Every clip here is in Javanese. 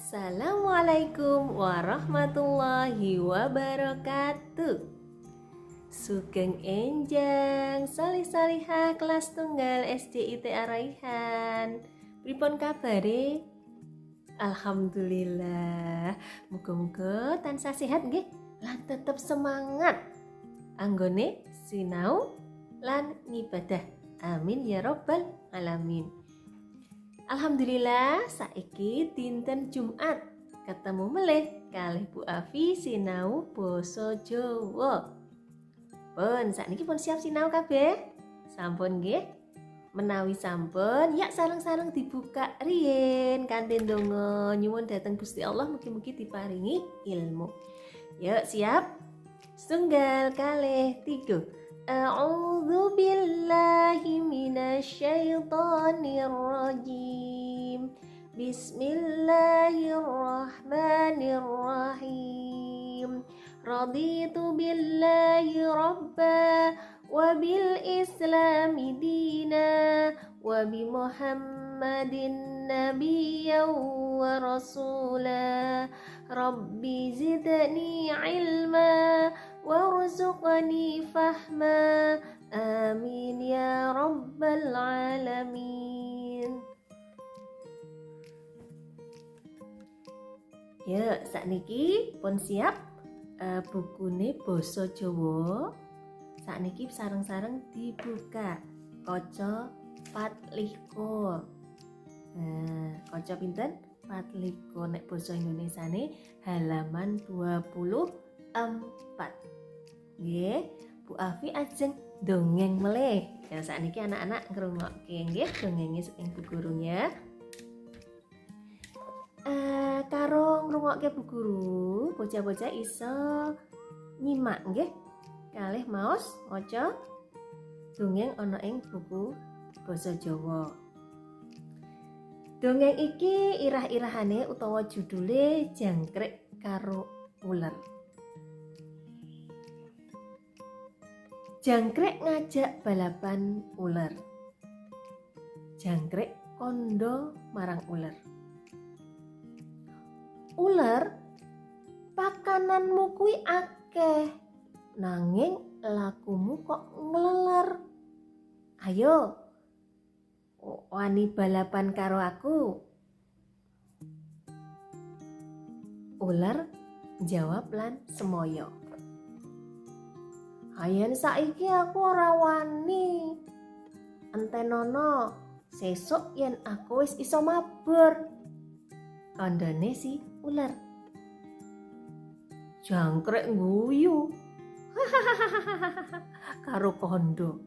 Assalamualaikum warahmatullahi wabarakatuh. Sugeng enjang salih-salihah kelas tunggal SDITA Raihan. Pripun kabare? Alhamdulillah. Muga-muga tansah sehat nggih lan tetep semangat anggone sinau lan ngibadah. Amin ya rabbal alamin. Alhamdulillah saiki dinten Jumat ketemu melih kalih Bu Afi sinau basa Jawa. Pun sakniki pun siap sinau kabeh? Sampun nggih? Menawi sampun, ya sareng-sareng dibuka riyin kanthi ndonga nyuwun dhateng Gusti Allah mugi-mugi diparingi ilmu. Yuk siap? Setunggal kalih tiga. A'udzu billahi minasyaitonir rajim. Bismillahirrahmanirrahim. Raditu billahi rabba wa bil islami dina wa bi Muhammadin nabiyyan wa rasula. Rabbi zidni ilma warzuqni fahma. Amin ya rabbal alamin. Ya, sakniki pun siap bukune basa Jawa. Sakniki sareng-sareng dibuka. Kaca 24. Kaca pinten? 24. Nek basa Indonesiane halaman 24. Nggih, Bu Afi ajeng dongeng melih. Ya sakniki anak-anak ngrungokke nggih dongenge saking Bu Gurunya. Karo ngrungokke Bu Guru, bocah-bocah iso nyimak nggih kalih maos maca dongeng ana ing buku basa Jawa. Dongeng iki irah-irahane utawa judule Jangkrik karo Uler. Jangkrik ngajak balapan uler. Jangkrik kondo marang uler. Uler, pakananmu kuwi akeh, nanging lakumu kok ngleler. Ayo, wani balapan karo aku? Uler jawab lan semoyo. Ayen saiki aku ora wani. Entenono, sesuk yen aku wis iso mabur. Kandhane si uler. Jangkrik guyu. Karo kondo.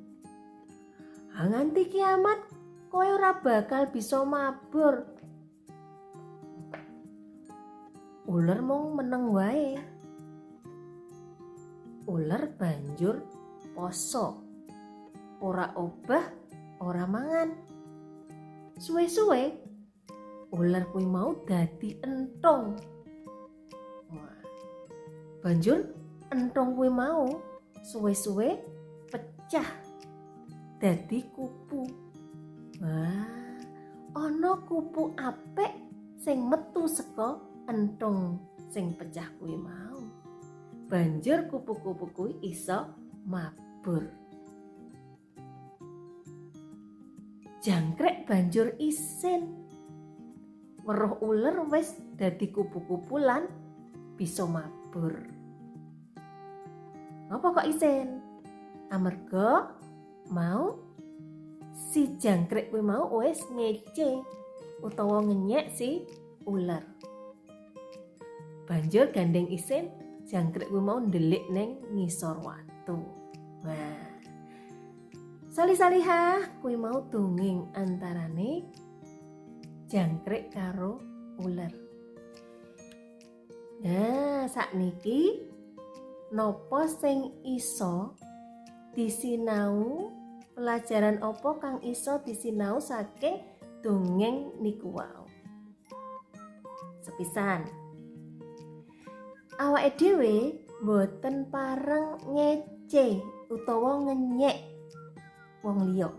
Nganti kiamat kowe ora bakal bisa mabur. Uler mung meneng wae. Uler banjur poso. Ora obah, ora mangan. Suwe-suwe uler kuwi mau dadi enthong. Banjur enthong kuwi mau suwe-suwe pecah dadi kupu. Wah, ana kupu apik sing metu saka enthong sing pecah kuwi mau. Banjur kupu-kupu kuwi iso mabur. Jangkrik banjur isin. Weruh uler wis dadi kupu-kupu lan bisa mabur. Apa kok isin? Amarga mau si jangkrik kuwi mau wis ngece utawa ngenyek si uler. Banjur gandeng isin, jangkrik kuwi mau ndelik ning ngisor watu. Wah. Salih-salihah kuwi mau dongeng antarane jangkrik karo uler. Nah, sakniki napa sing iso disinau, pelajaran apa kang iso disinau saking dongeng niku wau. Sepisan, awake dhewe mboten pareng ngece utawa ngenyek wong liya.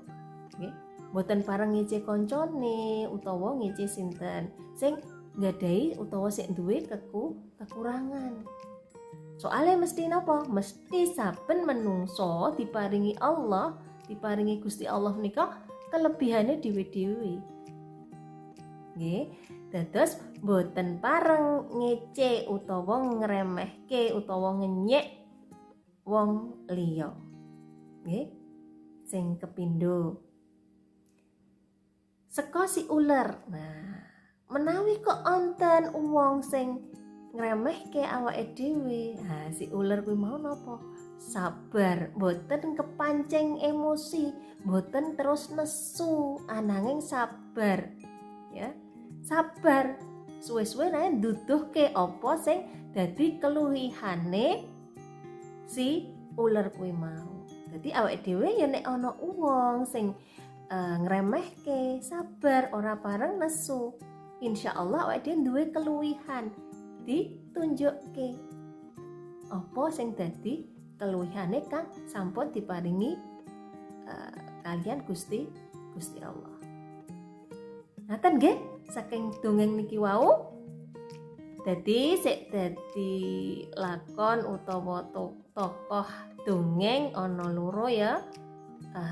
Nggih, mboten pareng ngece kancane utawa ngece sinten. Sing nggadahi utawa sik duwe kekurangan. Soalnya mesti napa? Mesti saben menungso diparingi Allah, diparingi Gusti Allah menika kelebihane dhewe-dhewe. Nggih, dados boten pareng ngece utawa ngremehke utawa ngenyek wong liya. Nggih. Sing kepindho. Seka si uler. Nah, menawi kok onten wong sing ngremehke awake dhewe. Nah, si uler kuwi mau napa? Sabar, boten kepancing emosi, boten terus nesu, ananging sabar. Ya. Sabar. Suwe-suwe nae nduduhke apa sing dadi keluwihane si uler kuwi mau. Dadi awake dhewe ya nek ana wong sing ngremehke, sabar, ora pareng nesu. Insyaallah awake dhewe duwe keluwihan ditunjukke. Apa sing dadi keluwihane kang sampun diparingi kalian Gusti Allah. Ngaten nggih saking dongeng niki wau. Dadi sik dadi lakon utawa tokoh dongeng ana loro ya.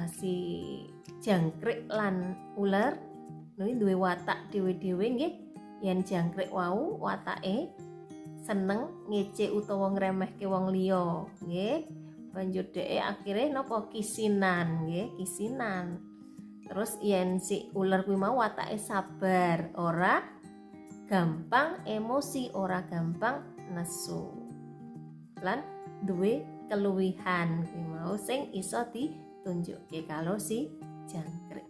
Si jangkrik lan ular niki duwe watak dhewe-dhewe nggih. Yen jangkrik wau watake seneng ngece utawa ngremehke wong liya nggih. Banjur dheke akhire napa kisinan nggih, kisinan. Terus yen si ular kuwi mau watake sabar, ora gampang emosi, ora gampang nesu. Lan duwe keluwihan kuwi mau sing iso ditunjukke kalau si jangkrik.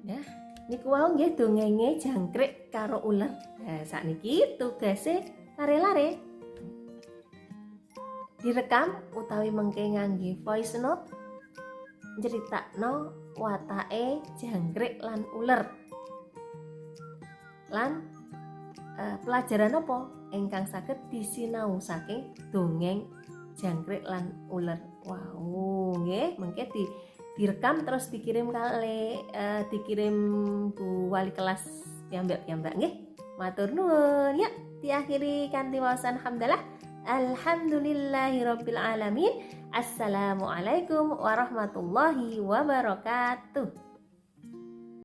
Nah, niku wau nggih dongenge jangkrik karo uler. Nah, sakniki tugase lare-lare. Direkam utawi mengke ngangge voice note nyeritakno watake jangkrik lan uler. Lan pelajaran apa ingkang saged disinau saking dongeng jangkrik lan uler. Wow, nggih mengke direkam terus dikirim dikirim Bu Wali kelas piyambak nggih. Matur nuwun. Ya, diakhiri kanthi waosan hamdalah. Alhamdulillahirabbil alamin. Assalamualaikum warahmatullahi wabarakatuh.